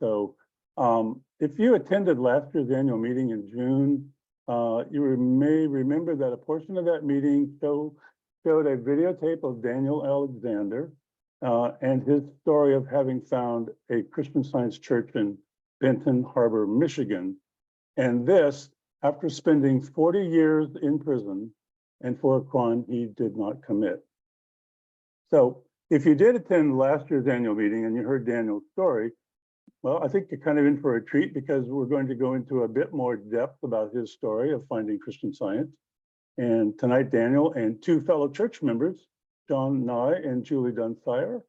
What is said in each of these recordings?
So if you attended last year's annual meeting in June, you may remember that a portion of that meeting showed a videotape of Daniel Alexander and his story of having found a Christian Science church in Benton Harbor, Michigan. And this, after spending 40 years in prison and for a crime he did not commit. So if you did attend last year's annual meeting and you heard Daniel's story, well, I think you're kind of in for a treat because we're going to go into a bit more depth about his story of finding Christian Science. And tonight, Daniel and two fellow church members, John Nye and Julie Dunsire,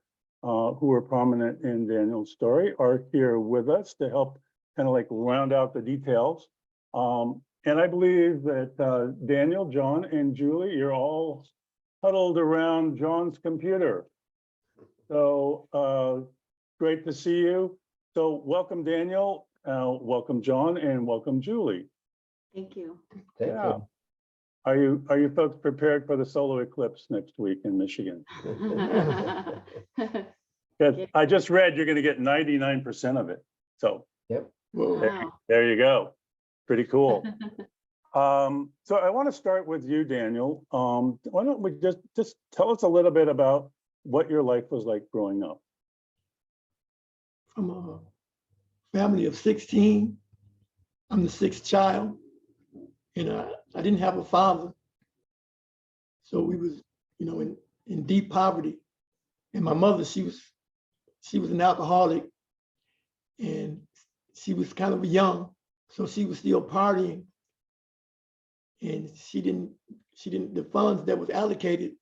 who were prominent in Daniel's story, are here with us to help kind of like round out the details. And I believe that Daniel, John, and Julie, you're all huddled around John's computer. So great to see you. So welcome, Daniel, welcome, John, and welcome, Julie. Thank you. Thank you. Are you folks prepared for the solar eclipse next week in Michigan? Because I just read you're going to get 99% of it. So Yep. Wow. there you go. Pretty cool. So I want to start with you, Daniel. Why don't we just tell us a little bit about what your life was like growing up? From a family of 16. I'm the sixth child, and I didn't have a father. So we was, in deep poverty. And my mother, she was an alcoholic, and she was kind of young, so she was still partying. And the funds that was allocated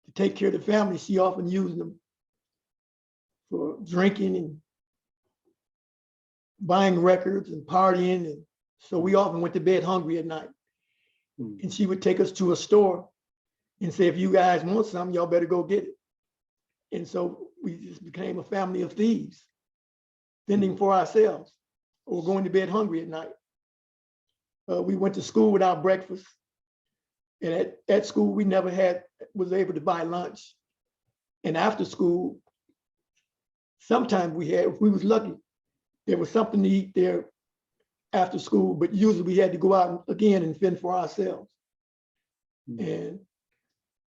to take care of the family, she often used them for drinking and buying records and partying. And so we often went to bed hungry at night. And she would take us to a store and say, if you guys want something, y'all better go get it. And so we just became a family of thieves, fending for ourselves or going to bed hungry at night. We went to school without breakfast. And at school, we never was able to buy lunch. And after school, sometimes if we was lucky, there was something to eat there after school, but usually we had to go out again and fend for ourselves. And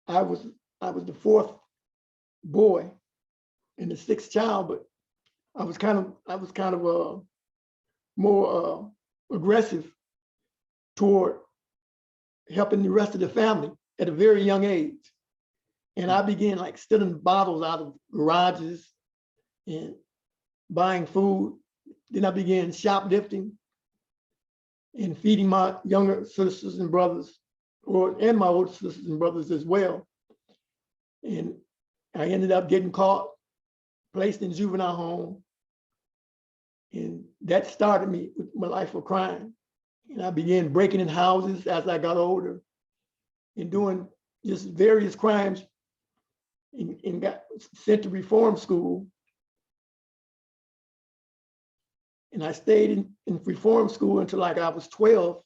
I was the fourth boy and the sixth child, but I was kind of more aggressive toward helping the rest of the family at a very young age. And I began like stealing bottles out of garages and buying food. Then I began shoplifting and feeding my younger sisters and brothers, and my older sisters and brothers as well. And I ended up getting caught, placed in juvenile home. And that started me with my life of crime. And I began breaking in houses as I got older and doing just various crimes and got sent to reform school. And I stayed in reform school until like I was 12.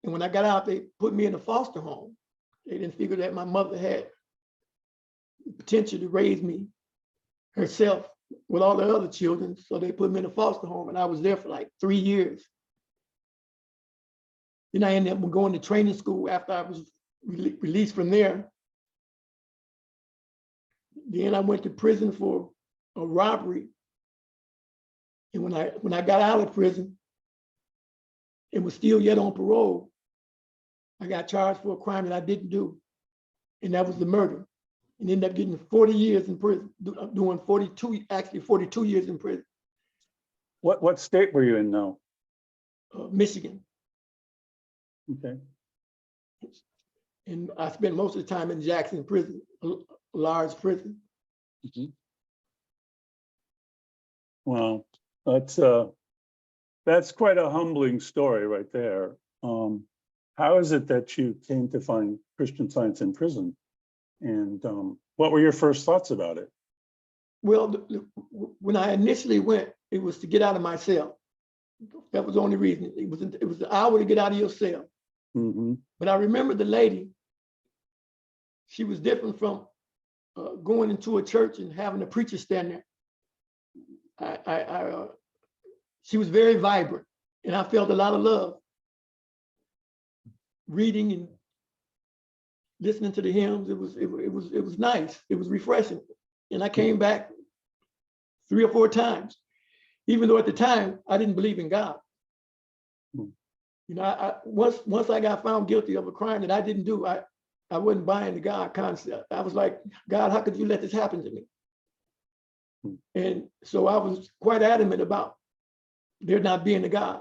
And when I got out, they put me in a foster home. They didn't figure that my mother had the potential to raise me herself with all the other children. So they put me in a foster home, and I was there for like 3 years. Then I ended up going to training school after I was released from there. Then I went to prison for a robbery. And when I got out of prison and was still yet on parole, I got charged for a crime that I didn't do. And that was the murder. And ended up getting 40 years in prison, doing 42 years in prison. What state were you in now? Michigan. Okay. And I spent most of the time in Jackson prison, a large prison. Wow, that's quite a humbling story right there. How is it that you came to find Christian Science in prison? And what were your first thoughts about it? Well, when I initially went, it was to get out of my cell. That was the only reason. It was the hour to get out of your cell. But I remember the lady. She was different from going into a church and having a preacher stand there. she was very vibrant, and I felt a lot of love. Reading and listening to the hymns, it was nice. It was refreshing, and I came back 3 or 4 times, even though at the time I didn't believe in God. You know, once I got found guilty of a crime that I didn't do, I wasn't buying the God concept. I was like, God, how could you let this happen to me? And so I was quite adamant about there not being a God.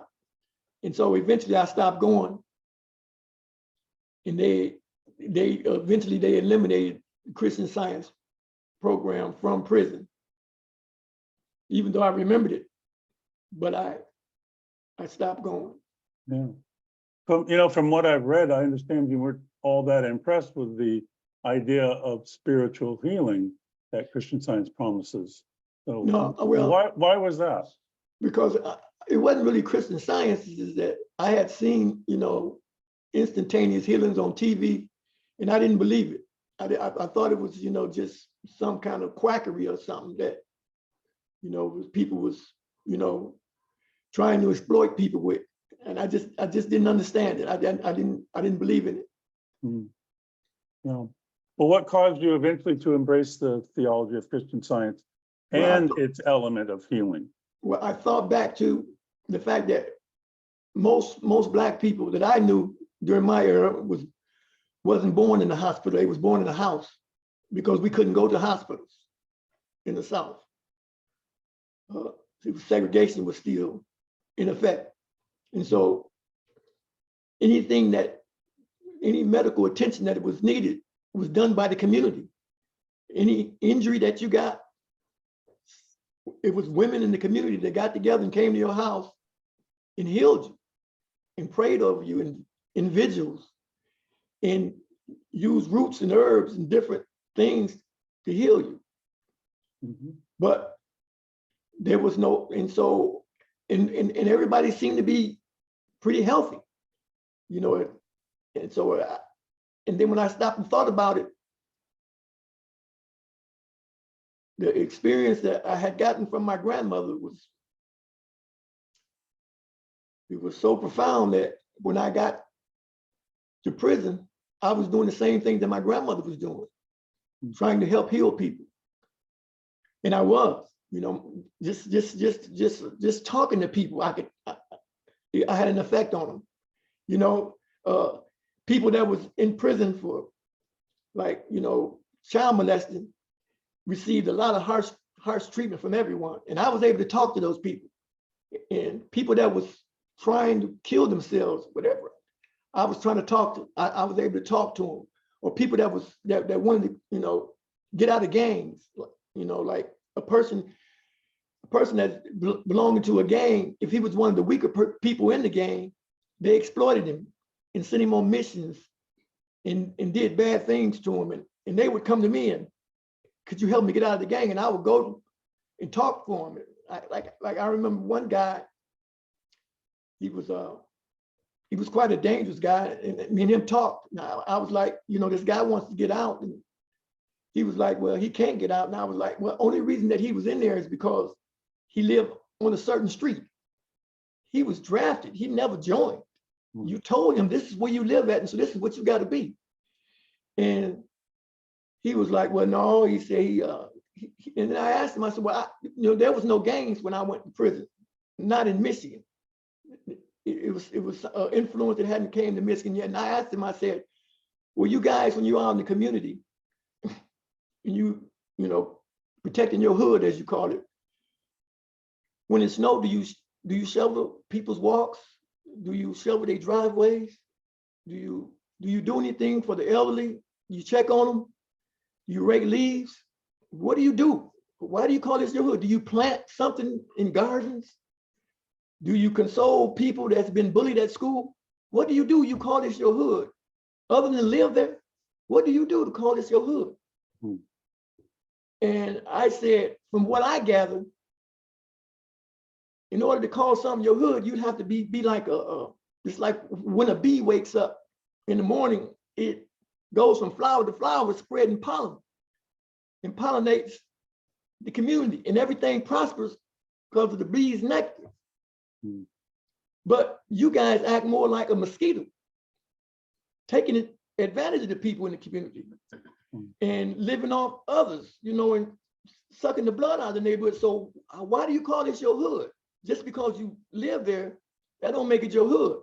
And so eventually I stopped going. And they eventually eliminated the Christian Science program from prison, even though I remembered it, but I stopped going. Yeah. From what I've read, I understand you weren't all that impressed with the idea of spiritual healing that Christian Science promises. So No, well, why was that? Because it wasn't really Christian Science, is that I had seen, instantaneous healings on TV, and I didn't believe it. I thought it was, just some kind of quackery or something that, people was, trying to exploit people with, and I just didn't understand it. I didn't believe in it. Yeah. Well, what caused you eventually to embrace the theology of Christian Science and its element of healing? Well, I thought back to the fact that most Black people that I knew during my era wasn't born in the hospital. They was born in a house because we couldn't go to hospitals in the South. Segregation was still in effect. And so any medical attention that was needed was done by the community. Any injury that you got, it was women in the community that got together and came to your house and healed you and prayed over you in vigils and used roots and herbs and different things to heal you. But there was no, and so, and everybody seemed to be pretty healthy, and so, and then when I stopped and thought about it, the experience that I had gotten from my grandmother was so profound that when I got to prison, I was doing the same thing that my grandmother was doing, trying to help heal people. And I was, just talking to people, I had an effect on them. People that was in prison for child molesting received a lot of harsh treatment from everyone. And I was able to talk to those people. And people that was trying to kill themselves, whatever, I was trying to talk to, I was able to talk to them. Or people that wanted to, get out of gangs, like a person that belonging to a gang, if he was one of the weaker people in the gang, they exploited him and sent him on missions and did bad things to him. And they would come to me and, could you help me get out of the gang? And I would go and talk for him. I remember one guy, he was quite a dangerous guy, and me and him talked. Now I was like, this guy wants to get out, and he was like, well, he can't get out. And I was like, well, only reason that he was in there is because he lived on a certain street. He was drafted. He never joined. You told him this is where you live at, and so this is what you got to be. And he was like, well, no. He said, and I asked him. I said, well, there was no gangs when I went to prison, not in Michigan. It was influence that hadn't came to Michigan yet. And I asked him. I said, well, you guys, when you're out in the community, and you protecting your hood, as you call it, when it snowed, do you shovel people's walks? Do you shovel their driveways? Do you do anything for the elderly? You check on them? You rake leaves? What do you do? Why do you call this your hood? Do you plant something in gardens? Do you console people that's been bullied at school? What do? You call this your hood? Other than live there, what do you do to call this your hood? And I said, from what I gathered, in order to call something your hood, you'd have to be like it's like when a bee wakes up in the morning, it goes from flower to flower, spreading pollen and pollinates the community, and everything prospers because of the bee's nectar. Hmm. But you guys act more like a mosquito, taking advantage of the people in the community and living off others, you know, and sucking the blood out of the neighborhood. So why do you call this your hood? Just because you live there, that don't make it your hood.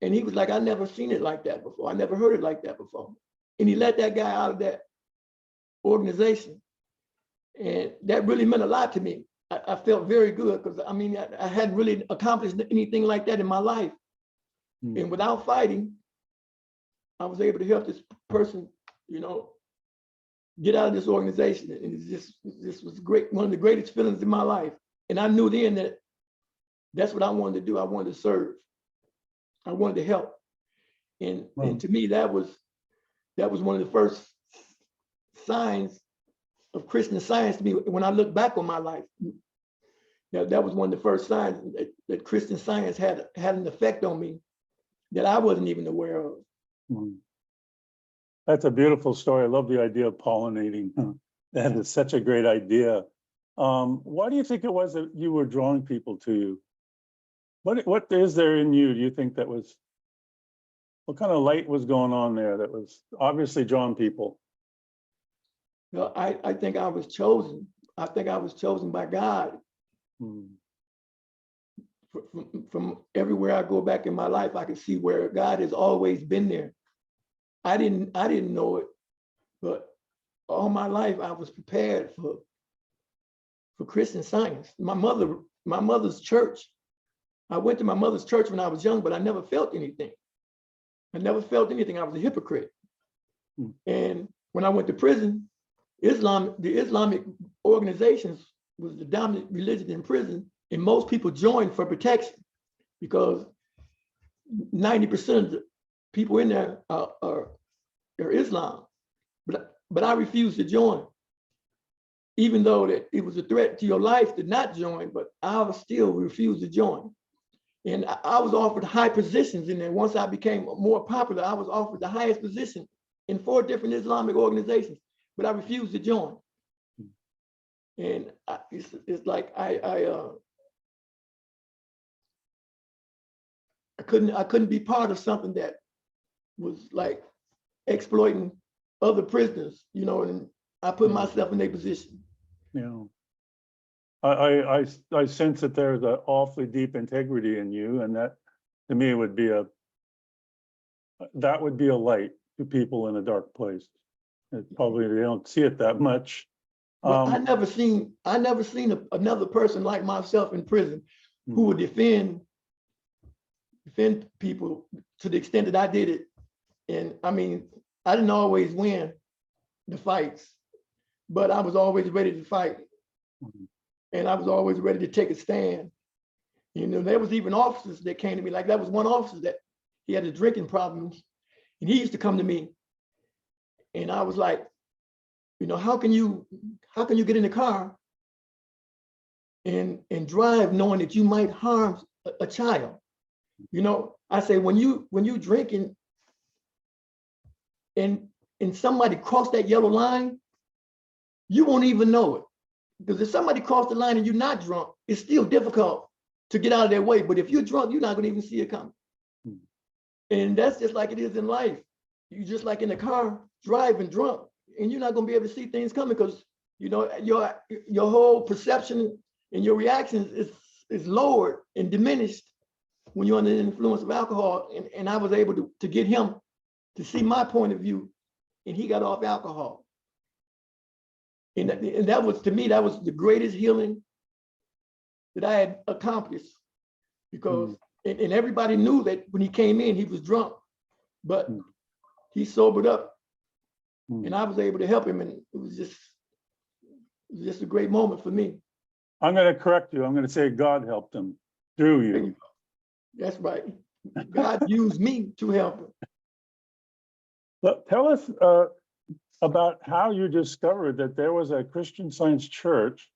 And he was like, I never seen it like that before. I never heard it like that before. And he let that guy out of that organization. And that really meant a lot to me. I felt very good because I mean, I hadn't really accomplished anything like that in my life. And without fighting, I was able to help this person, you know, get out of this organization. And this was great, one of the greatest feelings in my life. And I knew then that that's what I wanted to do. I wanted to serve. I wanted to help. And to me, that was one of the first signs of Christian Science to me. When I look back on my life, that was one of the first signs that Christian Science had an effect on me that I wasn't even aware of. That's a beautiful story. I love the idea of pollinating. That is such a great idea. Why do you think it was that you were drawing people to you? What is there in you, do you think, that was, what kind of light was going on there that was obviously drawing people? Well, I think I was chosen. I think I was chosen by God. From everywhere I go back in my life, I can see where God has always been there. I didn't know it, but all my life I was prepared for Christian Science. My mother's church. I went to my mother's church when I was young, but I never felt anything. I never felt anything. I was a hypocrite. And when I went to prison, the Islamic organizations was the dominant religion in prison, and most people joined for protection because 90% of the people in there are Islam. But I refused to join, even though that it was a threat to your life to not join, but I still refused to join. And I was offered high positions in there. Once I became more popular, I was offered the highest position in 4 different Islamic organizations, but I refused to join. And it's like I couldn't be part of something that was like exploiting other prisoners, you know, and I put myself in their position. Yeah. I sense that there's an awfully deep integrity in you, and that to me would be a light to people in a dark place. It's probably they don't see it that much. Well, I never seen another person like myself in prison who would defend people to the extent that I did it. And I mean, I didn't always win the fights, but I was always ready to fight. And I was always ready to take a stand. You know, there was even officers that came to me, like that was one officer that he had a drinking problems, and he used to come to me, and I was like, you know, how can you get in the car and drive knowing that you might harm a child? You know, I say when you drinking and somebody cross that yellow line, you won't even know it. Because if somebody crossed the line and you're not drunk, it's still difficult to get out of their way. But if you're drunk, you're not going to even see it coming. And that's just like it is in life. You just like in the car, driving drunk, and you're not going to be able to see things coming because, you know, your whole perception and your reactions is lowered and diminished when you're under the influence of alcohol. And I was able to get him to see my point of view, and he got off alcohol. And that was, to me, that was the greatest healing that I had accomplished, because and everybody knew that when he came in, he was drunk, but he sobered up, and I was able to help him, and it was just a great moment for me. I'm going to correct you. I'm going to say God helped him through you. That's right. God used me to help him. But tell us about how you discovered that there was a Christian Science church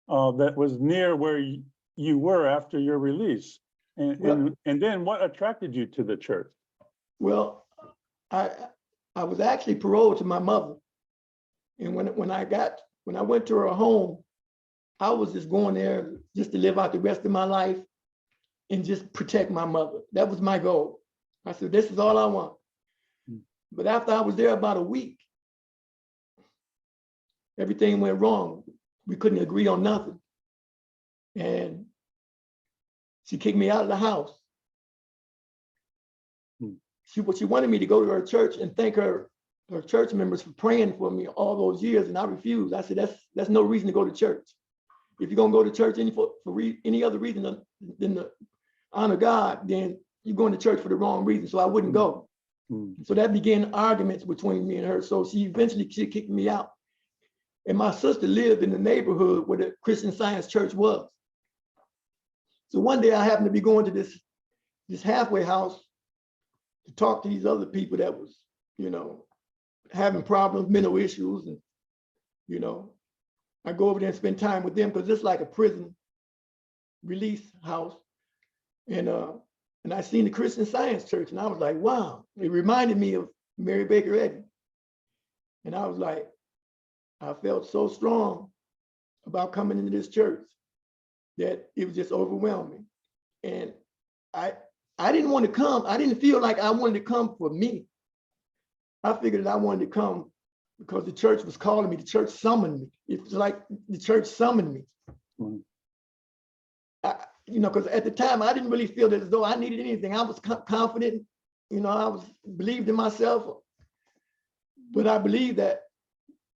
that was near where you were after your release, and then what attracted you to the church? Well, I was actually paroled to my mother, and when I went to her home, I was just going there just to live out the rest of my life and just protect my mother. That was my goal. I said, this is all I want. But after I was there about a week, everything went wrong. We couldn't agree on nothing. And she kicked me out of the house. She wanted me to go to her church and thank her church members for praying for me all those years, and I refused. I said, that's no reason to go to church. If you're gonna go to church for any other reason than to honor God, then you're going to church for the wrong reason. So I wouldn't go. So that began arguments between me and her. So she kicked me out. And my sister lived in the neighborhood where the Christian Science Church was. So one day I happened to be going to this halfway house to talk to these other people that was, having problems, mental issues. And, I go over there and spend time with them because it's like a prison release house. And I seen the Christian Science Church and I was like, wow, it reminded me of Mary Baker Eddy. And I was like, I felt so strong about coming into this church that it was just overwhelming. And I didn't want to come. I didn't feel like I wanted to come for me. I figured that I wanted to come because the church was calling me. The church summoned me. It was like the church summoned me. Because at the time I didn't really feel as though I needed anything. I was confident, I believed in myself, but I believe that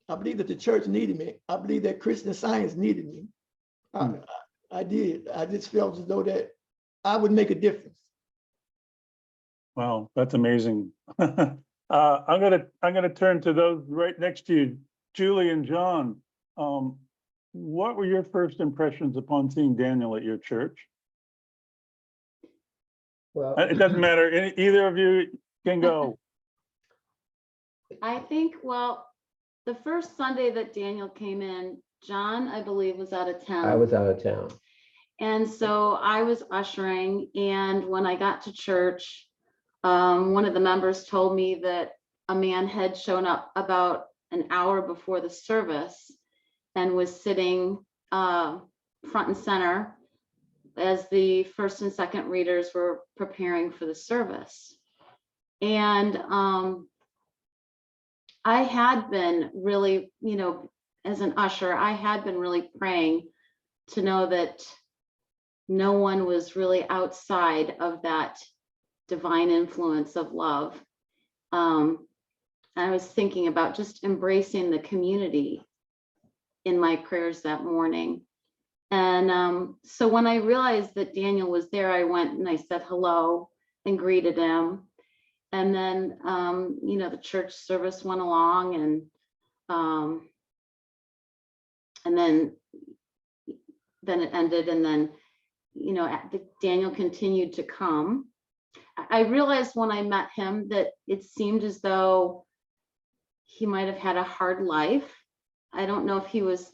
the church needed me. I believe that Christian Science needed me. I did. I just felt as though that I would make a difference. Wow, that's amazing. I'm gonna turn to those right next to you, Julie and John. What were your first impressions upon seeing Daniel at your church? Well, It doesn't matter. Either of you can go. I think, well, the first Sunday that Daniel came in, John, I believe, was out of town. I was out of town. And so I was ushering. And when I got to church, one of the members told me that a man had shown up about an hour before the service and was sitting front and center as the first and second readers were preparing for the service. And I had been really, as an usher, I had been really praying to know that no one was really outside of that divine influence of love. I was thinking about just embracing the community in my prayers that morning. And so when I realized that Daniel was there, I went and I said hello and greeted him. And then, the church service went along, and then it ended. And then, Daniel continued to come. I realized when I met him that it seemed as though he might have had a hard life. I don't know if he was,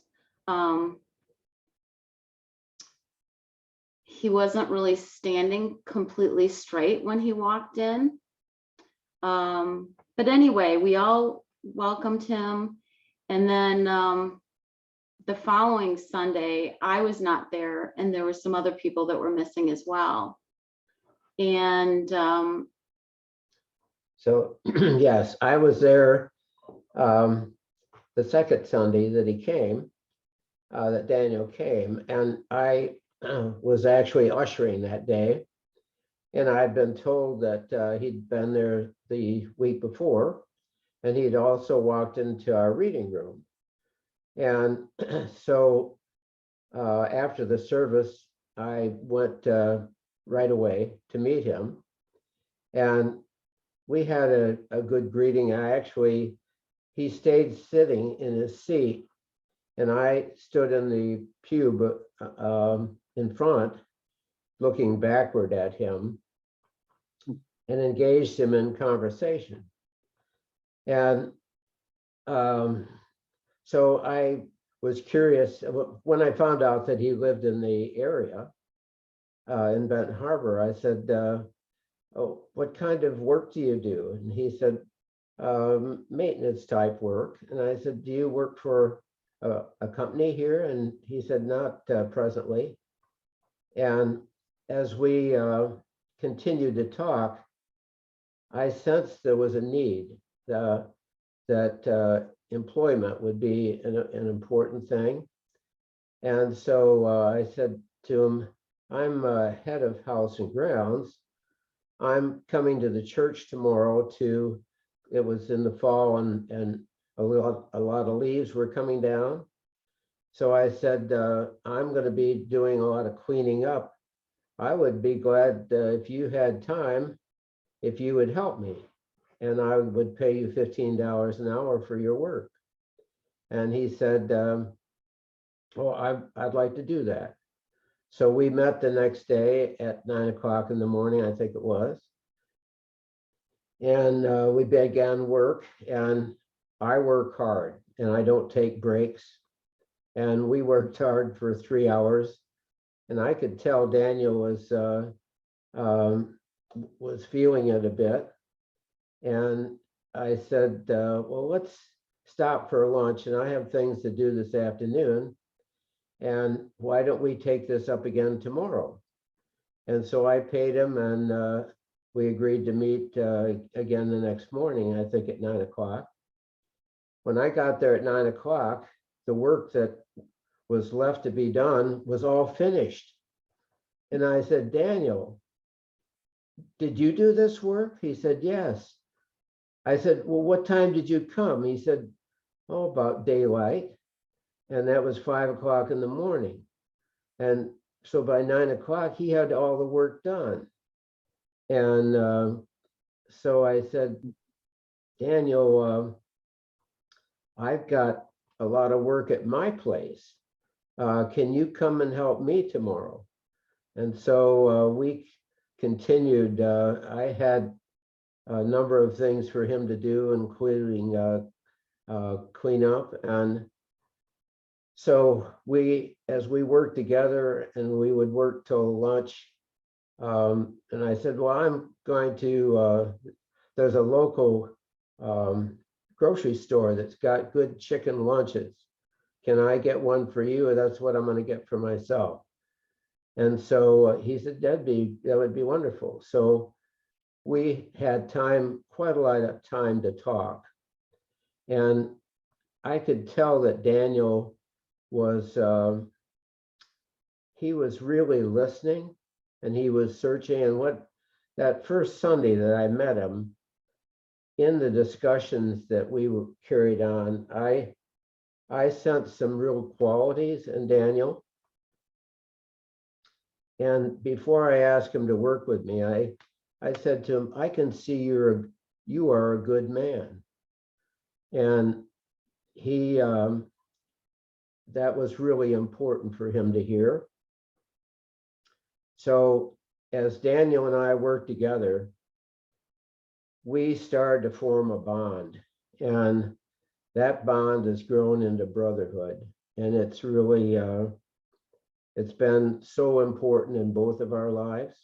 he wasn't really standing completely straight when he walked in. But anyway, we all welcomed him. And then the following Sunday, I was not there, and there were some other people that were missing as well. And So yes, I was there the second Sunday that he came, that Daniel came, and I was actually ushering that day. And I'd been told that he'd been there the week before, and he'd also walked into our reading room. And so after the service, I went right away to meet him. And we had a good greeting. He stayed sitting in his seat, and I stood in the pew in front, looking backward at him, and engaged him in conversation. And so I was curious when I found out that he lived in the area in Benton Harbor. I said, "Oh, what kind of work do you do?" And he said, "Maintenance type work." And I said, "Do you work for a company here? And he said, not presently. And as we continued to talk, I sensed there was a need that employment would be an important thing. And so I said to him, I'm head of House and Grounds. I'm coming to the church tomorrow it was in the fall and a lot of leaves were coming down. So I said, I'm going to be doing a lot of cleaning up. I would be glad if you had time, if you would help me, and I would pay you $15 an hour for your work. And he said, well, I'd like to do that. So we met the next day at 9 o'clock in the morning, I think it was. And we began work, and I work hard and I don't take breaks. And we worked hard for 3 hours. And I could tell Daniel was feeling it a bit. And I said, well, let's stop for lunch, and I have things to do this afternoon. And why don't we take this up again tomorrow? And so I paid him, and we agreed to meet again the next morning, I think at 9 o'clock. When I got there at 9 o'clock, the work that was left to be done was all finished. And I said, Daniel, did you do this work? He said, yes. I said, well, what time did you come? He said, oh, about daylight. And that was 5 o'clock in the morning. And so by 9 o'clock, he had all the work done. And so I said, Daniel, I've got a lot of work at my place. Can you come and help me tomorrow? And so we continued. I had a number of things for him to do, including clean up. And so as we worked together, and we would work till lunch, and I said, well, I'm going to, there's a local grocery store that's got good chicken lunches. Can I get one for you? And that's what I'm going to get for myself. And so he said, that would be wonderful. So we had quite a lot of time to talk. And I could tell that Daniel was, he was really listening, and he was searching. And that first Sunday that I met him, in the discussions that we carried on, I sensed some real qualities in Daniel. And before I asked him to work with me, I said to him, I can see you are a good man. And that was really important for him to hear. So as Daniel and I worked together, we started to form a bond, and that bond has grown into brotherhood. And it's really, it's been so important in both of our lives.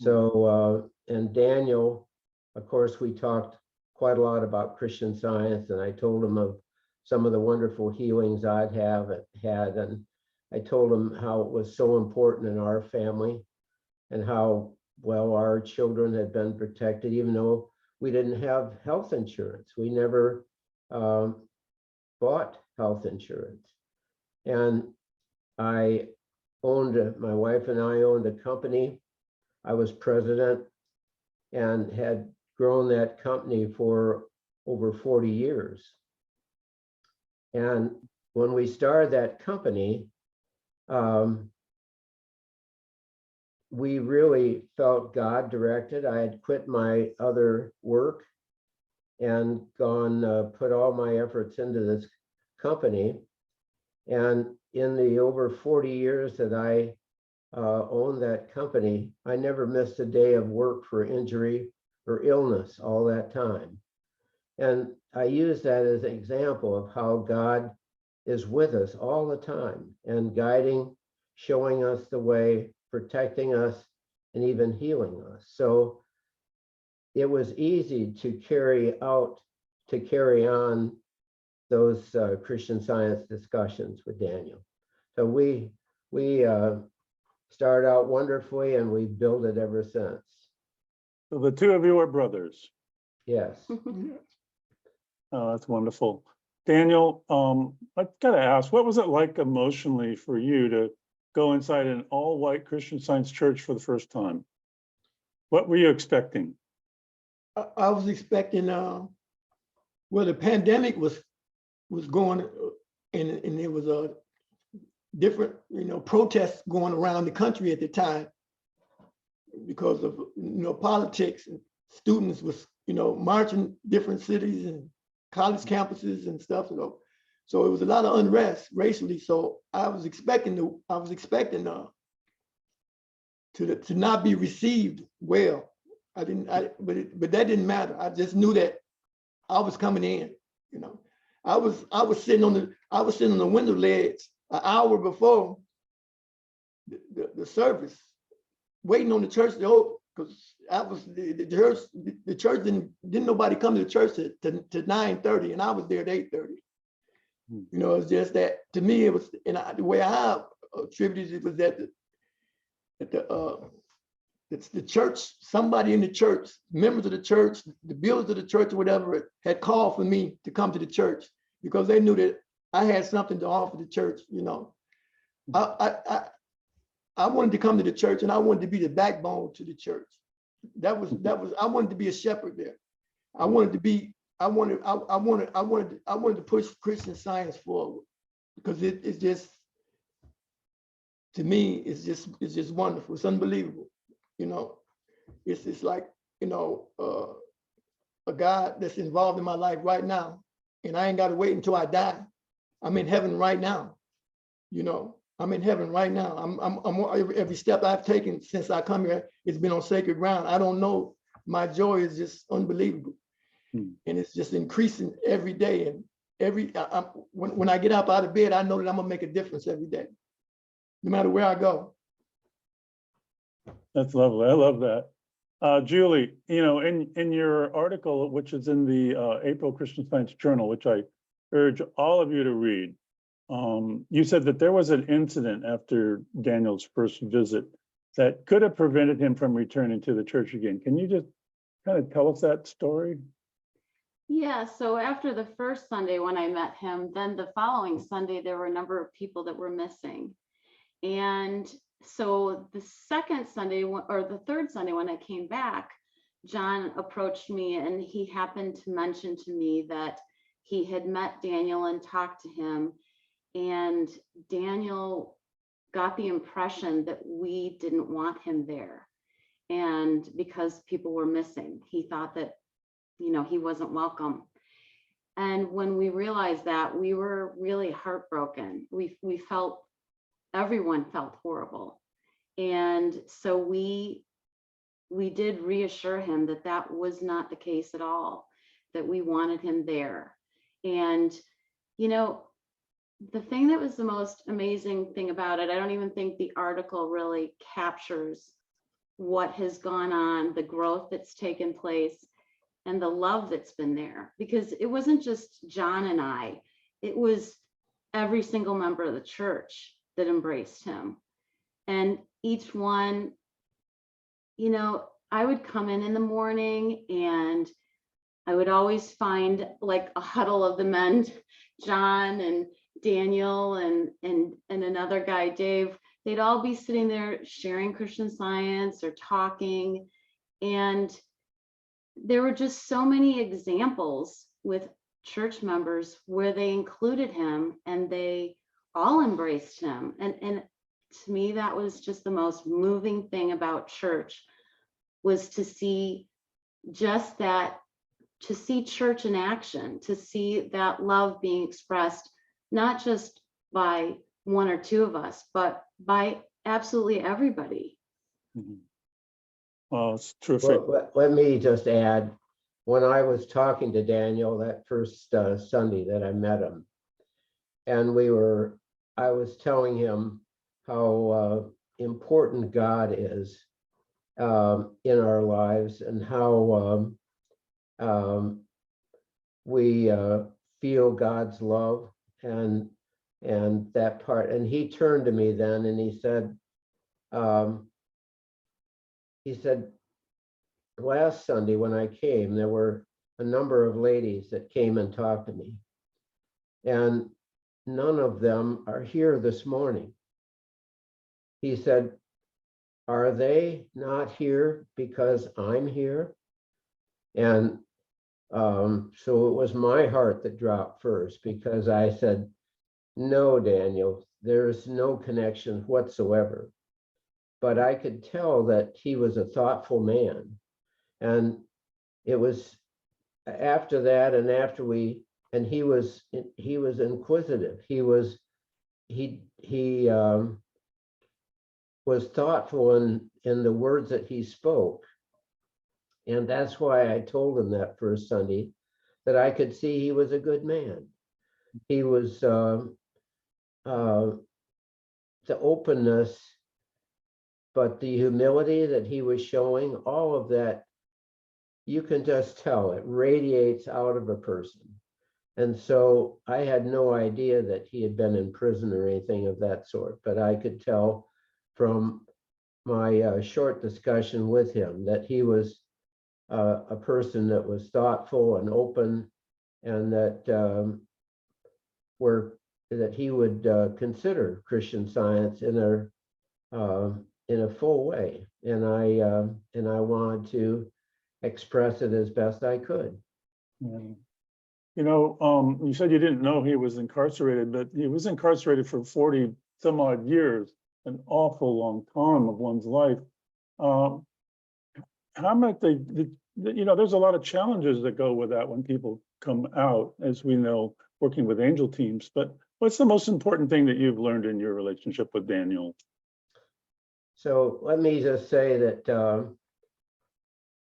So, and Daniel, of course, we talked quite a lot about Christian Science, and I told him of some of the wonderful healings I'd had. And I told him how it was so important in our family, and how well our children had been protected, even though we didn't have health insurance. We never bought health insurance. And my wife and I owned a company. I was president and had grown that company for over 40 years. And when we started that company, we really felt God directed. I had quit my other work and put all my efforts into this company. And in the over 40 years that I owned that company, I never missed a day of work for injury or illness all that time. And I use that as an example of how God is with us all the time, and guiding, showing us the way, protecting us, and even healing us. So it was easy to carry on those Christian Science discussions with Daniel. So we started out wonderfully, and we built it ever since. So the two of you are brothers. Yes. Oh, that's wonderful. Daniel, I've got to ask, what was it like emotionally for you to go inside an all-white Christian Science church for the first time? What were you expecting? I was expecting, well, the pandemic was going, and there was a different, protests going around the country at the time because of, politics, and students was, marching different cities and college campuses and stuff. So it was a lot of unrest racially. So I was expecting to not be received well. But that didn't matter. I just knew that I was coming in. I was sitting on the window ledge an hour before the service, waiting on the church to open, because the church didn't nobody come to the church to 9:30, and I was there at 8:30. It's just that to me it was, and the way I attributed it was that the church, somebody in the church, members of the church, the builders of the church or whatever, had called for me to come to the church because they knew that I had something to offer the church. I wanted to come to the church, and I wanted to be the backbone to the church. I wanted to be a shepherd there. I wanted to push Christian Science forward because it's just, to me, it's just wonderful. It's unbelievable. It's just like, a God that's involved in my life right now, and I ain't got to wait until I die. I'm in heaven right now. I'm in heaven right now. Every step I've taken since I come here, it's been on sacred ground. I don't know. My joy is just unbelievable, and it's just increasing every day. And when I get up out of bed, I know that I'm gonna make a difference every day, no matter where I go. That's lovely. I love that. Julie, in your article, which is in the April Christian Science Journal, which I urge all of you to read, you said that there was an incident after Daniel's first visit that could have prevented him from returning to the church again. Can you just kind of tell us that story? Yeah, so after the first Sunday when I met him, then the following Sunday, there were a number of people that were missing. And so the second Sunday, or the third Sunday when I came back, John approached me, and he happened to mention to me that he had met Daniel and talked to him. And Daniel got the impression that we didn't want him there. And because people were missing, he thought that, he wasn't welcome. And when we realized that, we were really heartbroken. Everyone felt horrible. And so we did reassure him that that was not the case at all, that we wanted him there. And, the thing that was the most amazing thing about it, I don't even think the article really captures what has gone on, the growth that's taken place, and the love that's been there. Because it wasn't just John and I, it was every single member of the church that embraced him. And each one, I would come in the morning, and I would always find like a huddle of the men, John and Daniel and another guy, Dave. They'd all be sitting there sharing Christian Science or talking. And there were just so many examples with church members where they included him and they all embraced him. And to me, that was just the most moving thing about church, was to see just that, to see church in action, to see that love being expressed, not just by one or two of us, but by absolutely everybody. Mm-hmm. Oh, it's terrific. Well, let me just add, when I was talking to Daniel that first Sunday that I met him, and I was telling him how important God is in our lives, and how we feel God's love and that part. And he turned to me then and he said, last Sunday when I came, there were a number of ladies that came and talked to me. And none of them are here this morning. He said, are they not here because I'm here? And so it was my heart that dropped first, because I said, no, Daniel, there's no connection whatsoever. But I could tell that he was a thoughtful man. And it was after that, and after he was inquisitive. He was thoughtful in the words that he spoke. And that's why I told him that first Sunday, that I could see he was a good man. He was the openness, but the humility that he was showing, all of that, you can just tell it radiates out of a person. And so I had no idea that he had been in prison or anything of that sort, but I could tell from my short discussion with him that he was a person that was thoughtful and open, and that that he would consider Christian Science in a full way. And I wanted to express it as best I could. Yeah. You know, you said you didn't know he was incarcerated, but he was incarcerated for 40 some odd years, an awful long time of one's life. How might they, you know, there's a lot of challenges that go with that when people come out, as we know, working with angel teams. But what's the most important thing that you've learned in your relationship with Daniel? So let me just say that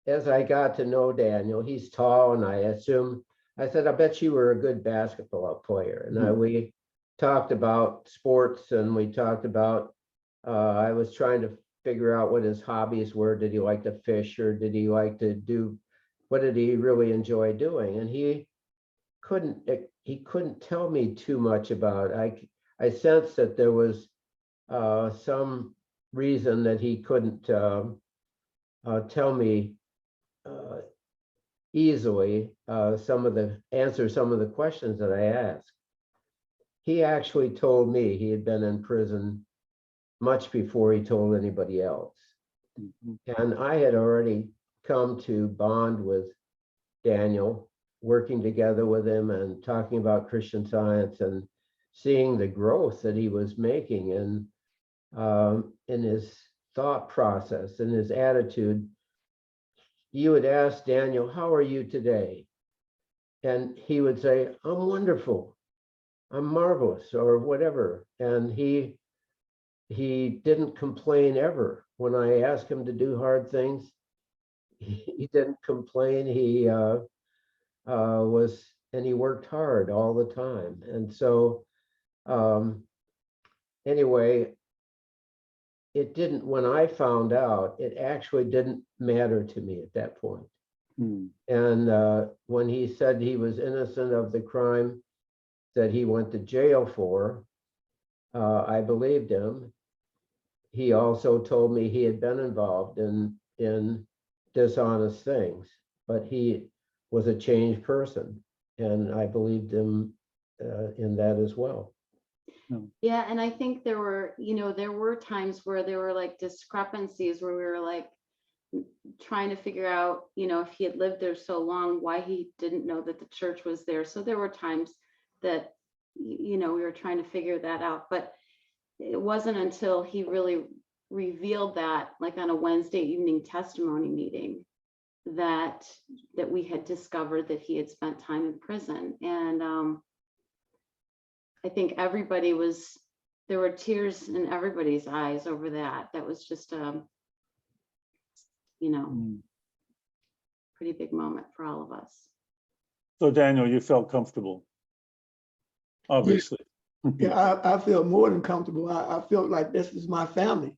as I got to know Daniel, he's tall, and I said, I bet you were a good basketball player. And we talked about sports, and we talked about, I was trying to figure out what his hobbies were. Did he like to fish, or did he like to do, what did he really enjoy doing? And he couldn't tell me too much about it. I sensed that there was some reason that he couldn't tell me easily some of the questions that I asked. He actually told me he had been in prison much before he told anybody else. And I had already come to bond with Daniel, working together with him and talking about Christian Science and seeing the growth that he was making in his thought process and his attitude. You would ask Daniel, how are you today? And he would say, I'm wonderful, I'm marvelous, or whatever. And he didn't complain ever. When I asked him to do hard things, he didn't complain. He he worked hard all the time. And so anyway, when I found out, it actually didn't matter to me at that point. And when he said he was innocent of the crime that he went to jail for, I believed him. He also told me he had been involved in dishonest things, but he was a changed person, and I believed him in that as well. Yeah, and I think there were times where there were like discrepancies where we were like trying to figure out, if he had lived there so long, why he didn't know that the church was there. So there were times that, we were trying to figure that out, but it wasn't until he really revealed that, like on a Wednesday evening testimony meeting, that we had discovered that he had spent time in prison. And I think there were tears in everybody's eyes over that. That was just pretty big moment for all of us. So Daniel, you felt comfortable, obviously. Yeah, I feel more than comfortable. I felt like this is my family.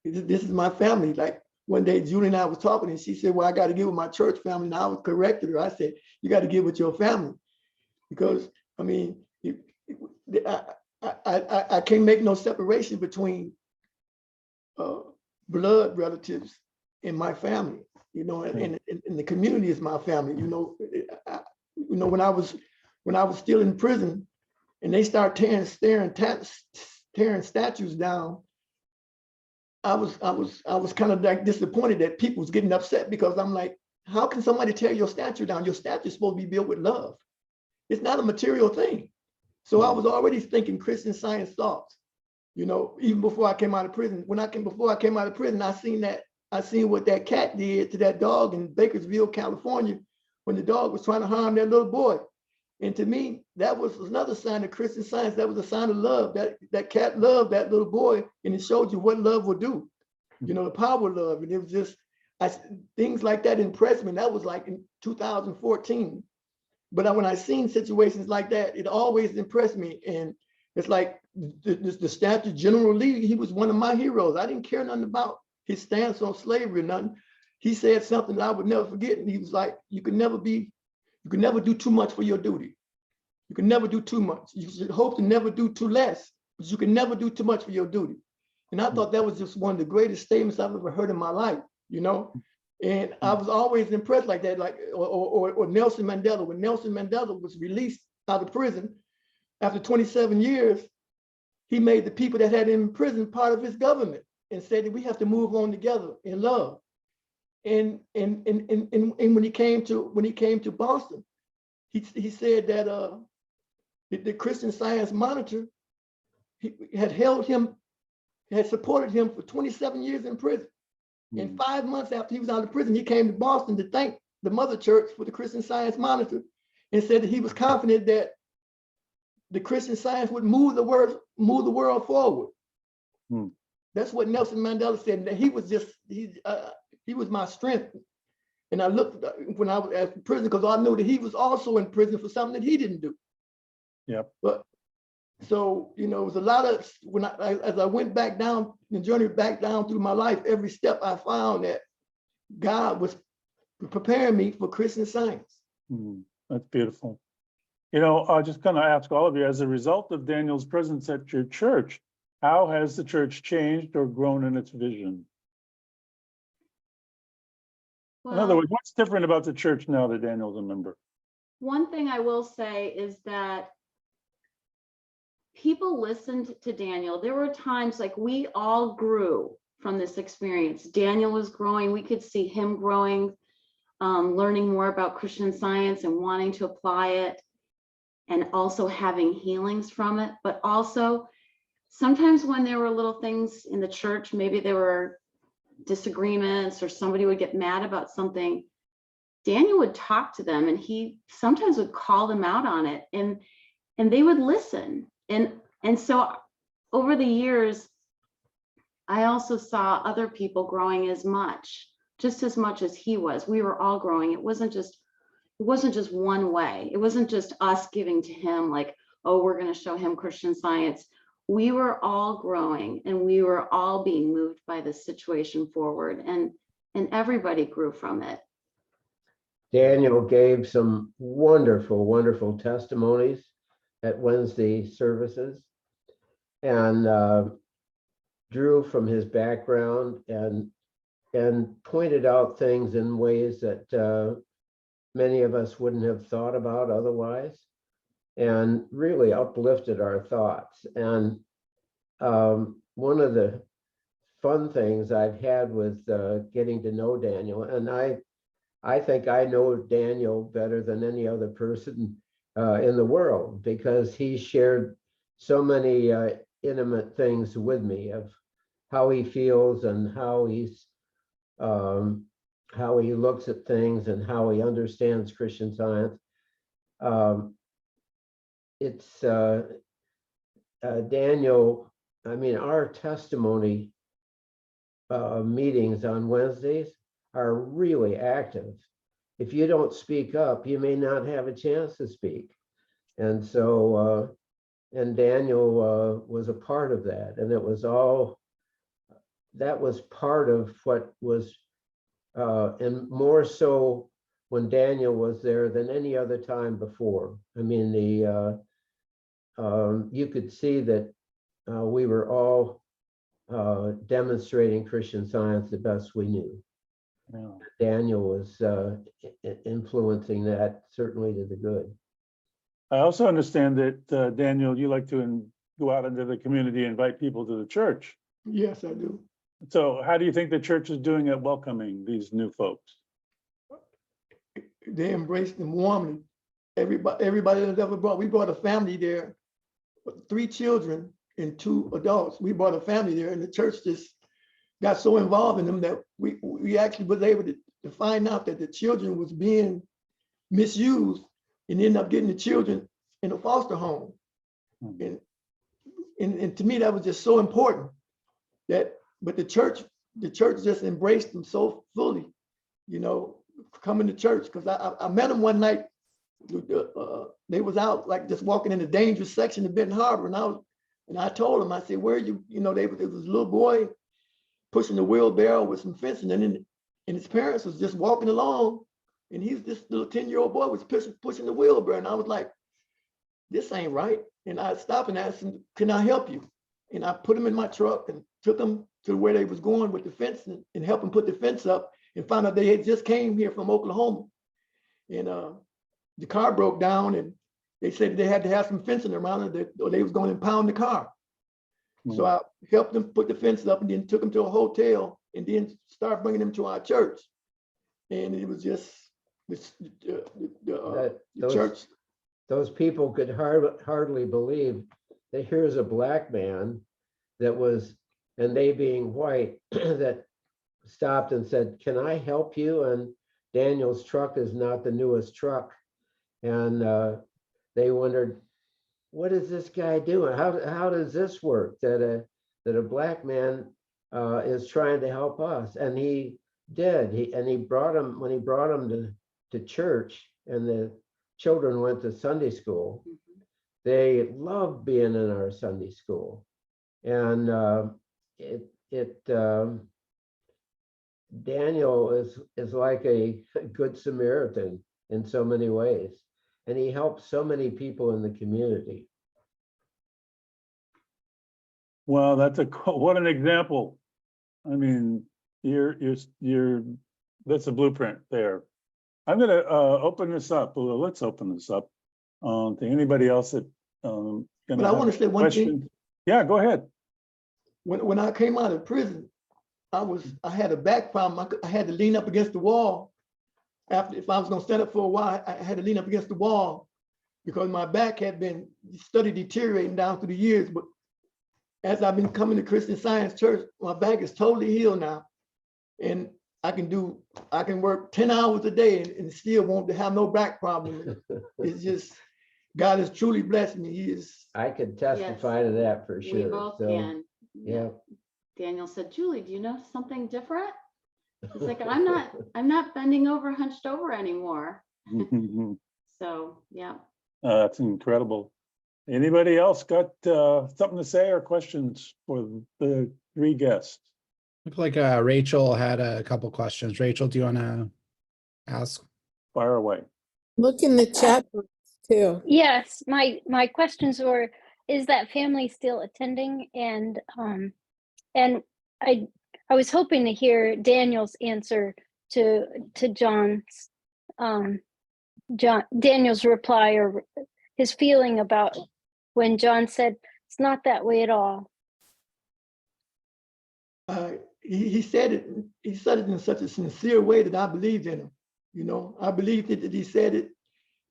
This is my family. Like one day, Julie and I was talking, and she said, well, I got to get with my church family. And I was corrected her. I said, you got to get with your family. because I mean, I can't make no separation between blood relatives in my family, you know, and the community is my family. You know, when I was still in prison, and they start tearing statues down, I was kind of like disappointed that people was getting upset, because I'm like, how can somebody tear your statue down? Your statue is supposed to be built with love. It's not a material thing. So I was already thinking Christian Science thoughts, you know, even before I came out of prison. Before I came out of prison, I seen what that cat did to that dog in Bakersville, California, when the dog was trying to harm that little boy. And to me, that was another sign of Christian Science. That was a sign of love. That cat loved that little boy, and it showed you what love would do. You know, the power of love. And it was just, things like that impressed me. That was like in 2014. But when I seen situations like that, it always impressed me. And it's like the statue, General Lee, he was one of my heroes. I didn't care nothing about his stance on slavery or nothing. He said something that I would never forget. And he was like, you can never do too much for your duty. You can never do too much. You should hope to never do too less, but you can never do too much for your duty. And I thought that was just one of the greatest statements I've ever heard in my life, you know? And I was always impressed like that, like, or Nelson Mandela. When Nelson Mandela was released out of prison after 27 years, he made the people that had him in prison part of his government and said that we have to move on together in love. And when he came to Boston, he said that the Christian Science Monitor had supported him for 27 years in prison. And 5 months after he was out of prison, he came to Boston to thank the Mother Church for the Christian Science Monitor, and said that he was confident that the Christian Science would move the world forward. That's what Nelson Mandela said. That he was my strength. And I looked when I was at prison, because I knew that he was also in prison for something that he didn't do. Yep. But so, you know, it was a lot of, as I went back down, the journey back down through my life, every step I found that God was preparing me for Christian Science. That's beautiful. You know, I just kind of ask all of you, as a result of Daniel's presence at your church, how has the church changed or grown in its vision? In other words, what's different about the church now that Daniel's a member? One thing I will say is that people listened to Daniel. There were times like we all grew from this experience. Daniel was growing. We could see him growing, learning more about Christian Science and wanting to apply it, and also having healings from it. But also sometimes when there were little things in the church, maybe there were disagreements or somebody would get mad about something, Daniel would talk to them, and he sometimes would call them out on it, and they would listen. And so over the years, I also saw other people growing just as much as he was. We were all growing. It wasn't just one way. It wasn't just us giving to him like, oh, we're going to show him Christian Science. We were all growing, and we were all being moved by this situation forward, and everybody grew from it. Daniel gave some wonderful, wonderful testimonies at Wednesday services, and drew from his background and pointed out things in ways that many of us wouldn't have thought about otherwise, and really uplifted our thoughts. And one of the fun things I've had with getting to know Daniel, and I think I know Daniel better than any other person in the world, because he shared so many intimate things with me of how he feels and how he looks at things and how he understands Christian Science. It's Daniel, I mean, our testimony meetings on Wednesdays are really active. If you don't speak up, you may not have a chance to speak. And so, and Daniel was a part of that. And it was all, that was part of what was, and more so when Daniel was there than any other time before. I mean, you could see that we were all demonstrating Christian Science the best we knew. Yeah. Daniel was influencing that certainly to the good. I also understand that, Daniel, you like to go out into the community, invite people to the church. Yes, I do. So how do you think the church is doing at welcoming these new folks? They embraced them warmly. Everybody that ever we brought a family there, 3 children and 2 adults. We brought a family there, and the church just got so involved in them that we actually was able to find out that the children was being misused and ended up getting the children in a foster home. And to me, that was just so important but the church just embraced them so fully, coming to church. Because I met them one night. They was out like just walking in the dangerous section of Benton Harbor, and I told them, I said, "Where are you?" There was a little boy pushing the wheelbarrow with some fencing, and his parents was just walking along, and this little 10-year-old boy was pushing the wheelbarrow, and I was like, "This ain't right." And I stopped and asked him, "Can I help you?" And I put him in my truck and took him to where they was going with the fence and helped him put the fence up, and found out they had just came here from Oklahoma. And the car broke down, and they said they had to have some fencing around it, or they was going to impound the car. So I helped them put the fence up, and then took them to a hotel, and then started bringing them to our church. And it was just the church. Those people could hardly believe that here's a black man that was, and they being white, that stopped and said, "Can I help you?" And Daniel's truck is not the newest truck. And they wondered, what is this guy doing? How does this work? That a black man is trying to help us, and he did. He brought him when he brought him to church, and the children went to Sunday school. They loved being in our Sunday school, and Daniel is like a good Samaritan in so many ways, and he helps so many people in the community. Well, what an example. I mean, that's a blueprint there. I'm gonna open this up. Well, let's open this up to anybody else that But I want to say one thing. Yeah, go ahead. When I came out of prison, I had a back problem. I had to lean up against the wall. If I was going to stand up for a while, I had to lean up against the wall because my back had been steadily deteriorating down through the years. But as I've been coming to Christian Science Church, my back is totally healed now, and I can work 10 hours a day and still won't have no back problem. It's just, God has truly blessed me. I could testify to that for sure. We both can. Yeah. Daniel said, "Julie, do you know something different?" He's like, I'm not bending over, hunched over anymore. So, yeah. That's incredible. Anybody else got something to say or questions for the 3 guests? Looked like Rachel had a couple questions. Rachel, do you want to ask? Fire away. Look in the chat box too. Yes, my questions were, is that family still attending? And I was hoping to hear Daniel's answer to Daniel's reply, or his feeling about when John said it's not that way at all. He said it in such a sincere way that I believed in him. I believed that he said it.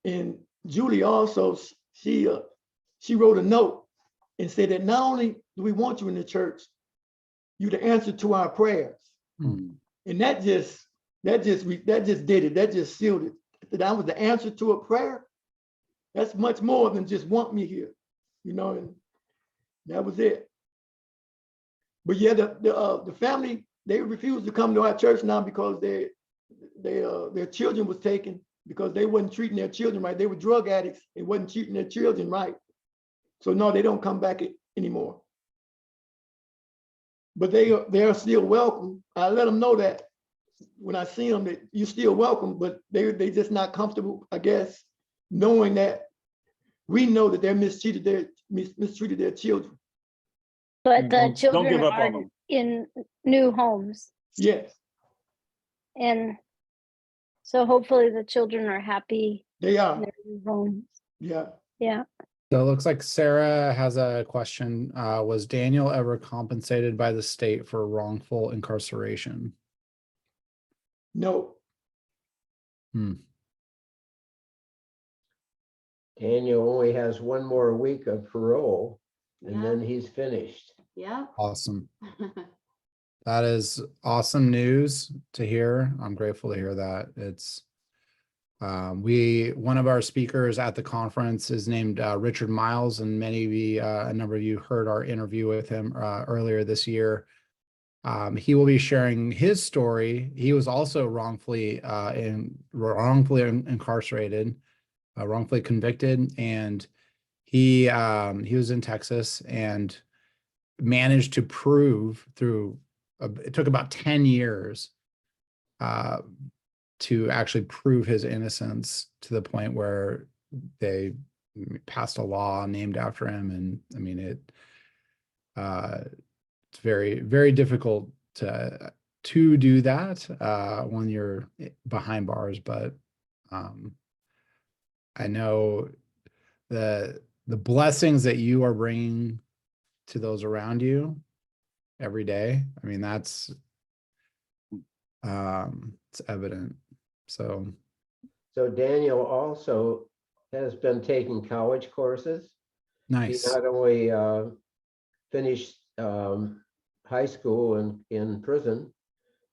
And Julie also, she wrote a note and said that not only do we want you in the church, you the answer to our prayers. And that just did it. That just sealed it. That I was the answer to a prayer. That's much more than just want me here, and that was it. But yeah, the family, they refused to come to our church now because their children was taken because they wasn't treating their children right. They were drug addicts and wasn't treating their children right. So no, they don't come back anymore. But they are still welcome. I let them know that when I see them, that you're still welcome, but they just not comfortable, I guess, knowing that we know that they're mistreated their children. But the Don't children give up are on them. in new homes. Yes, And so hopefully the children are happy they in are. their new homes. Yeah. Yeah. So it looks like Sarah has a question. Was Daniel ever compensated by the state for wrongful incarceration? No, Daniel only has one more week of parole and then Yeah. he's finished. Yeah. Awesome. That is awesome news to hear. I'm grateful to hear that. It's one of our speakers at the conference is named Richard Miles, and a number of you heard our interview with him earlier this year. He will be sharing his story. He was also wrongfully incarcerated, wrongfully convicted, and he was in Texas and managed to prove through. It took about 10 years to actually prove his innocence, to the point where they passed a law named after him. And I mean, it's very, very difficult to do that when you're behind bars. But I know the blessings that you are bringing to those around you every day. I mean, that's it's evident. So Daniel also has been taking college courses. nice. He not only finished high school in prison,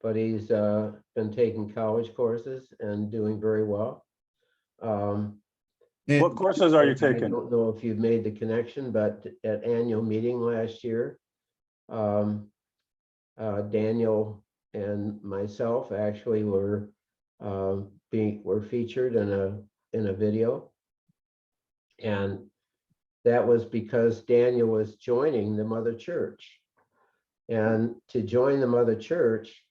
but he's been taking college courses and doing very well. What courses are you I taking? don't know if you've made the connection, but at annual meeting last year, Daniel and myself actually were featured in a video, and that was because Daniel was joining the Mother Church. And to join the Mother Church,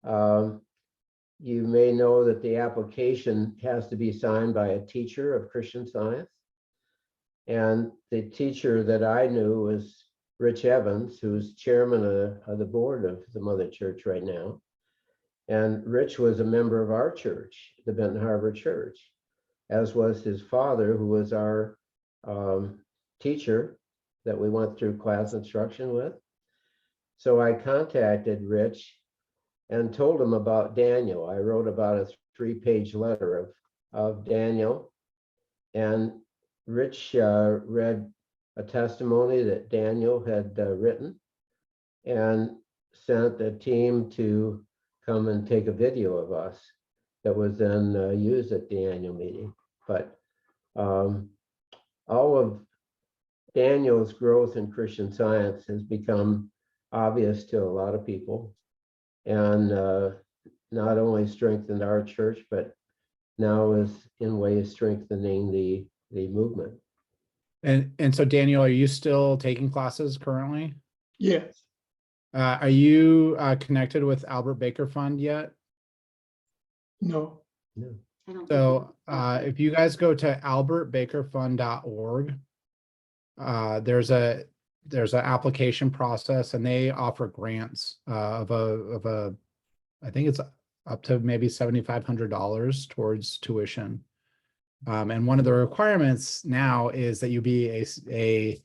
you may know that the application has to be signed by a teacher of Christian Science. And the teacher that I knew was Rich Evans, who's chairman of the board of the Mother Church right now. And Rich was a member of our church, the Benton Harbor Church, as was his father, who was our teacher that we went through class instruction with. So I contacted Rich and told him about Daniel. I wrote about a 3-page letter of Daniel, and Rich read a testimony that Daniel had written and sent a team to come and take a video of us that was then used at the annual meeting. But all of Daniel's growth in Christian Science has become obvious to a lot of people, and not only strengthened our church, but now is in ways strengthening the movement. And so, Daniel, are you still taking classes currently? yes, Are you connected with Albert Baker Fund yet? no, I don't So think if you guys go to albertbakerfund.org, there's an application process, and they offer grants of a I think it's up to maybe $7,500 towards tuition. And one of the requirements now is that you be a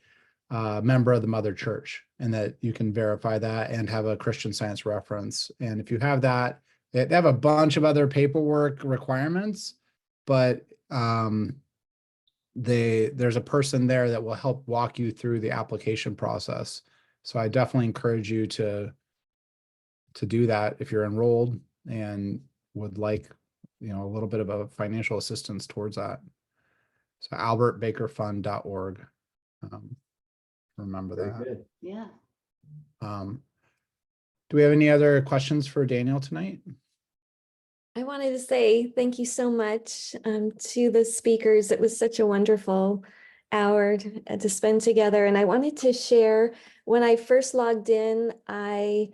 member of the Mother Church, and that you can verify that and have a Christian Science reference. And if you have that, they have a bunch of other paperwork requirements, but there's a person there that will help walk you through the application process. So I definitely encourage you to do that if you're enrolled and would like, a little bit of a financial assistance towards that. So albertbakerfund.org. Remember Very that. good. Yeah. Do we have any other questions for Daniel tonight? I wanted to say thank you so much to the speakers. It was such a wonderful hour to spend together. And I wanted to share, when I first logged in, I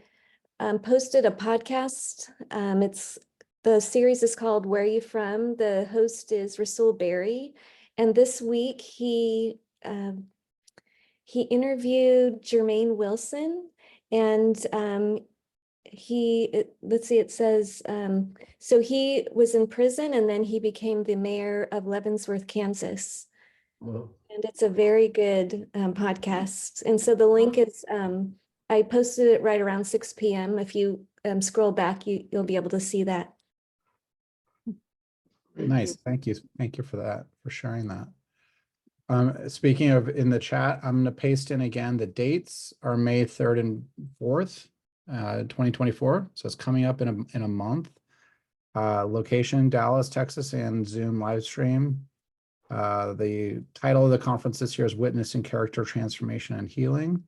posted a podcast. The series is called Where Are You From? The host is Rasul Berry. And this week he interviewed Jermaine Wilson, and let's see, it says, so he was in prison and then he became the mayor of Leavenworth, Kansas. Well, And it's a very good podcast. And so the link is, I posted it right around 6 p.m. If you scroll back, you'll be able to see that. Nice. Thank you. Thank you for that, for sharing that. Speaking of in the chat, I'm going to paste in again. The dates are May 3rd and 4th, 2024. So it's coming up in a month. Location, Dallas, Texas, and Zoom live stream. The title of the conference this year is Witnessing Character Transformation and Healing.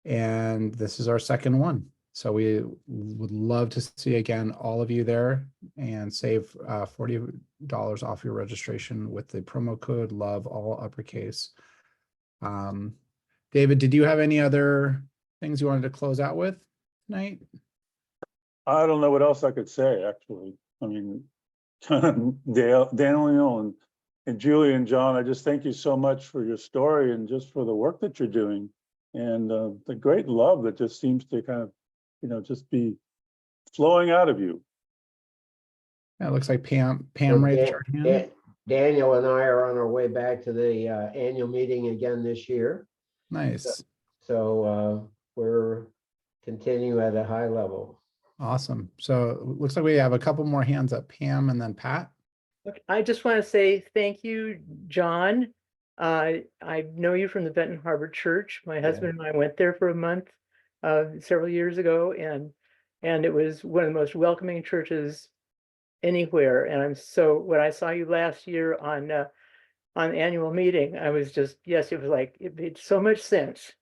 And this is our second one. So we would love to see again all of you there and save $40 off your registration with the promo code LOVE, all uppercase. David, did you have any other things you wanted to close out with tonight? I don't know what else I could say, actually. I mean, Daniel and Julie and John, I just thank you so much for your story and just for the work that you're doing, and the great love that just seems to kind of, just be flowing out of you. Yeah, it looks like Pam so raised her hand. Daniel and I are on our way back to the annual meeting again this year. Nice. So we're continuing at a high level. Awesome. So it looks like we have a couple more hands up, Pam and then Pat. Look, I just want to say thank you, John. I know you from the Benton Harbor Church. My husband and I went there for a month several years ago, and it was one of the most welcoming churches anywhere. And when I saw you last year on annual meeting, I was just, yes, it was like, it made so much sense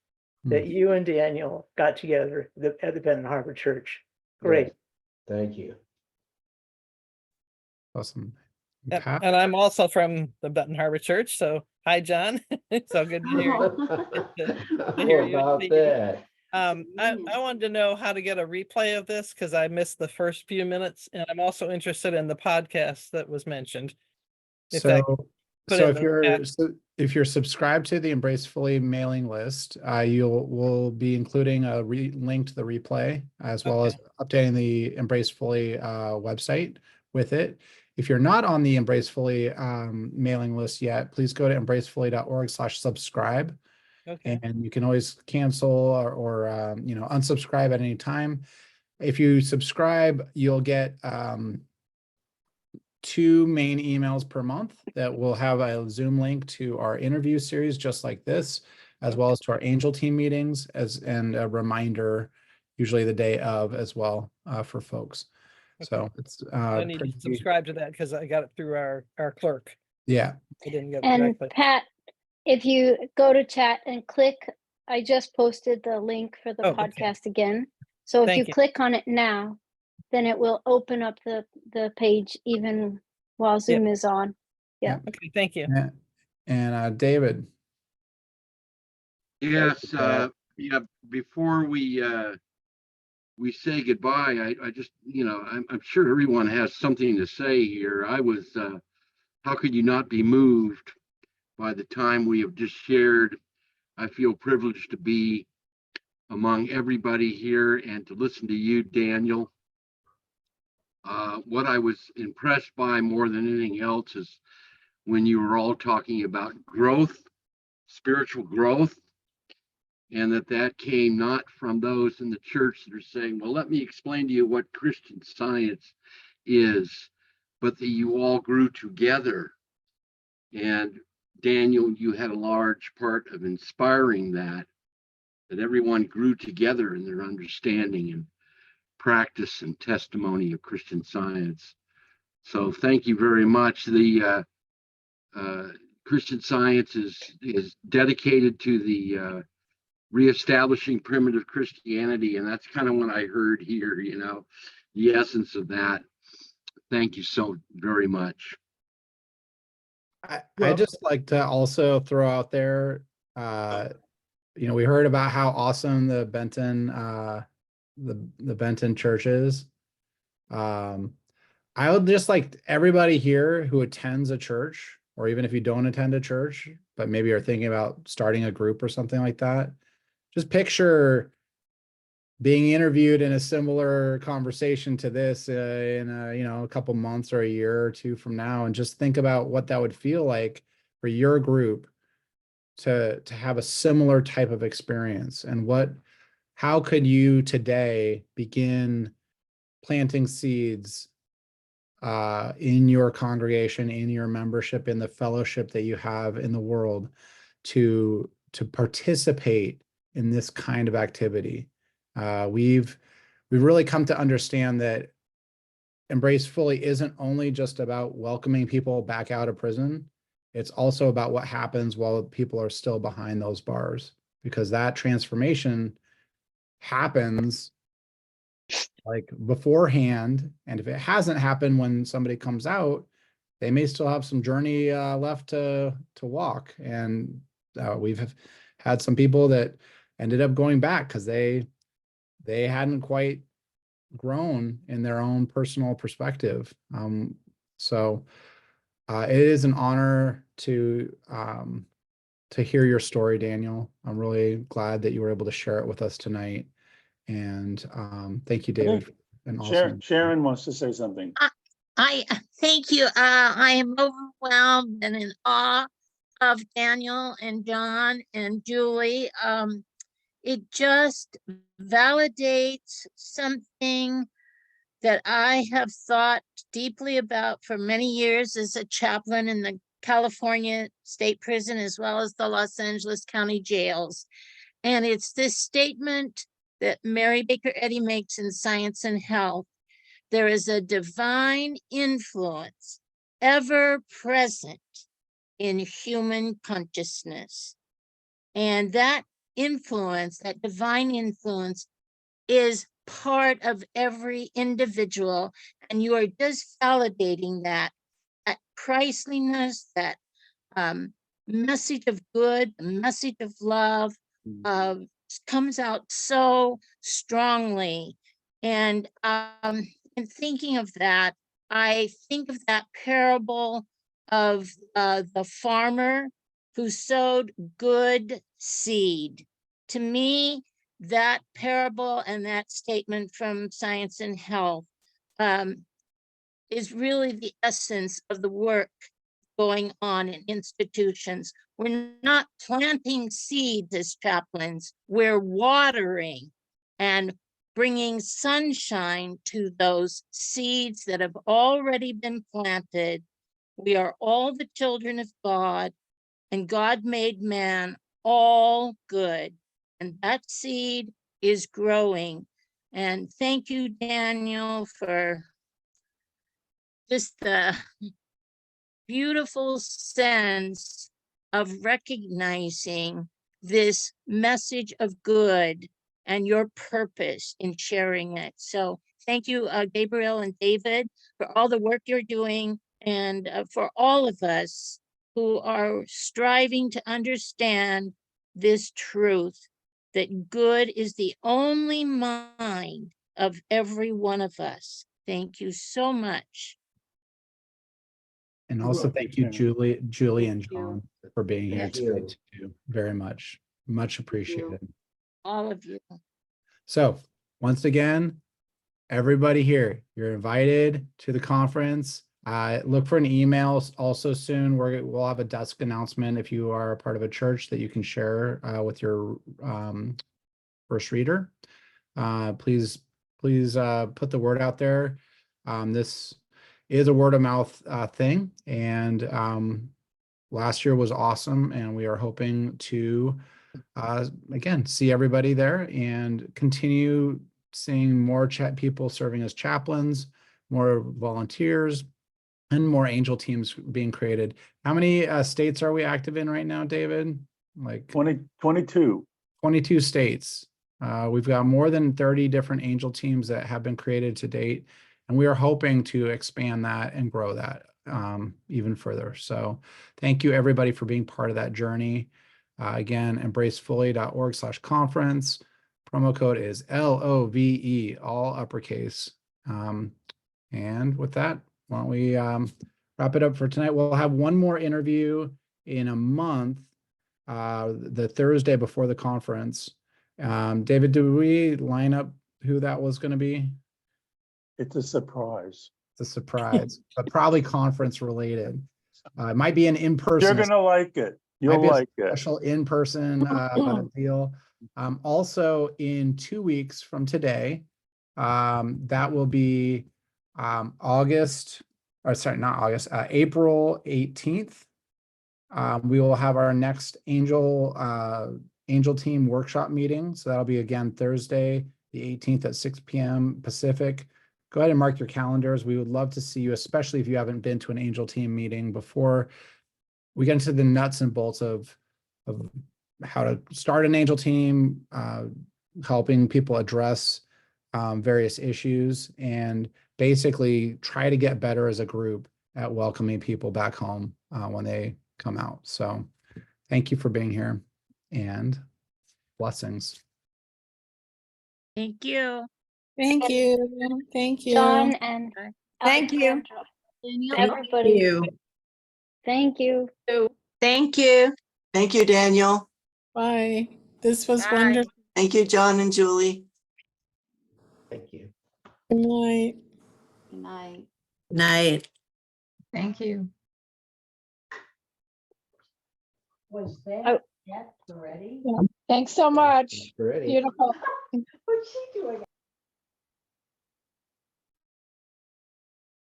that you and Daniel got together at the Benton Harbor Church. Great. Yes. Thank you. Awesome. Yep, Pat? and I'm also from the Benton Harbor Church. So hi, John. So good to hear What about that? I wanted to know how to get a replay of this because I missed the first few minutes, and I'm also interested in the podcast that was mentioned. If I put it in the chat. If you're subscribed to the Embrace Fully mailing list, we'll be including a link to the replay as well as updating the Embrace Fully website with it. If you're not on the Embrace Fully mailing list yet, please go to embracefully.org/subscribe. Okay. And you can always cancel or unsubscribe at any time. If you subscribe, you'll get 2 main emails per month that will have a Zoom link to our interview series, just like this, as well as to our Angel Team meetings, and a reminder, usually the day of as well, for folks. So it's I need to subscribe to that because I got it through our clerk. Yeah. I didn't get it And directly. Pat, if you go to chat and click, I just posted the link for the Okay. podcast again. So if Thank you you. click on it now, then it will open up the page even while Zoom is on. Yeah. Okay, thank you. And David. Yes, before we say goodbye, I just, I'm sure everyone has something to say here. How could you not be moved by the time we have just shared? I feel privileged to be among everybody here and to listen to you, Daniel. What I was impressed by more than anything else is when you were all talking about growth, spiritual growth, and that came not from those in the church that are saying, well, let me explain to you what Christian Science is, but that you all grew together. And Daniel, you had a large part of inspiring that everyone grew together in their understanding and practice and testimony of Christian Science. So thank you very much. The Christian Science is dedicated to the reestablishing primitive Christianity, and that's kind of what I heard here, the essence of that. Thank you so very much. I just like to also throw out there, we heard about how awesome the Benton the Benton churches. I would just like everybody here who attends a church, or even if you don't attend a church, but maybe you're thinking about starting a group or something like that, just picture being interviewed in a similar conversation to this in a couple months or a year or two from now, and just think about what that would feel like for your group to have a similar type of experience, and how could you today begin planting seeds in your congregation, in your membership, in the fellowship that you have in the world to participate in this kind of activity. We've really come to understand that Embrace Fully isn't only just about welcoming people back out of prison. It's also about what happens while people are still behind those bars, because that transformation happens like beforehand. And if it hasn't happened when somebody comes out, they may still have some journey left to walk. And we've had some people that ended up going back because they hadn't quite grown in their own personal perspective. So it is an honor to hear your story, Daniel. I'm really glad that you were able to share it with us tonight. And thank you, David. And Sharon wants to say something. I thank you. I am overwhelmed and in awe of Daniel and John and Julie. It just validates something that I have thought deeply about for many years as a chaplain in the California State Prison, as well as the Los Angeles County jails. And it's this statement that Mary Baker Eddy makes in Science and Health. There is a divine influence ever present in human consciousness. And that influence, that divine influence, is part of every individual. And you are just validating that Christliness, that message of good, message of love, comes out so strongly. And in thinking of that, I think of that parable of the farmer who sowed good seed. To me, that parable and that statement from Science and Health is really the essence of the work going on in institutions. We're not planting seeds as chaplains, we're watering and bringing sunshine to those seeds that have already been planted. We are all the children of God, and God made man all good, and that seed is growing. And thank you, Daniel, for just the beautiful sense of recognizing this message of good and your purpose in sharing it. So thank you, Gabriel and David, for all the work you're doing, and for all of us who are striving to understand this truth, that good is the only mind of every one of us. Thank you so much. And You're also welcome, thank you, Sharon. Julie and Thank you. John, for being here Thank today you. too. Very much. Much appreciated. All of you. So once again, everybody here, you're invited to the conference. Look for an email also soon. We'll have a desk announcement if you are a part of a church that you can share with your first reader. Please put the word out there. This is a word of mouth thing, and last year was awesome, and we are hoping to again see everybody there and continue seeing more people serving as chaplains, more volunteers, and more angel teams being created. How many states are we active in right now, David? Like 22. 22 states. We've got more than 30 different angel teams that have been created to date, and we are hoping to expand that and grow that even further. So thank you everybody for being part of that journey. Again, embracefully.org/conference. Promo code is LOVE, all uppercase. And with that, why don't we wrap it up for tonight? We'll have one more interview in a month, the Thursday before the conference. David, do we line up who that was going to be? It's a surprise. It's a surprise, but probably conference related. It might be an in-person. You're gonna like it. You'll Might be a like it. special in-person deal. Also, in 2 weeks from today, that will be August, or sorry, not August, April 18th. We will have our next Angel Team workshop meeting. So that'll be again Thursday, the 18th at 6 p.m. Pacific. Go ahead and mark your calendars. We would love to see you, especially if you haven't been to an Angel Team meeting before. We get into the nuts and bolts of how to start an Angel Team, helping people address various issues, and basically try to get better as a group at welcoming people back home when they come out. So thank you for being here, and blessings. Thank you. Thank you. Thank you. John and Thank you. Alexandra, Daniel. everybody. Thank you. Thank you. Thank you, Daniel. Bye. This was Bye. wonderful. Thank you, John and Julie. Thank you. Good night. Good night. Night. Thank you. Was Oh. that already? Thanks so much. Ready? Beautiful. What's she doing?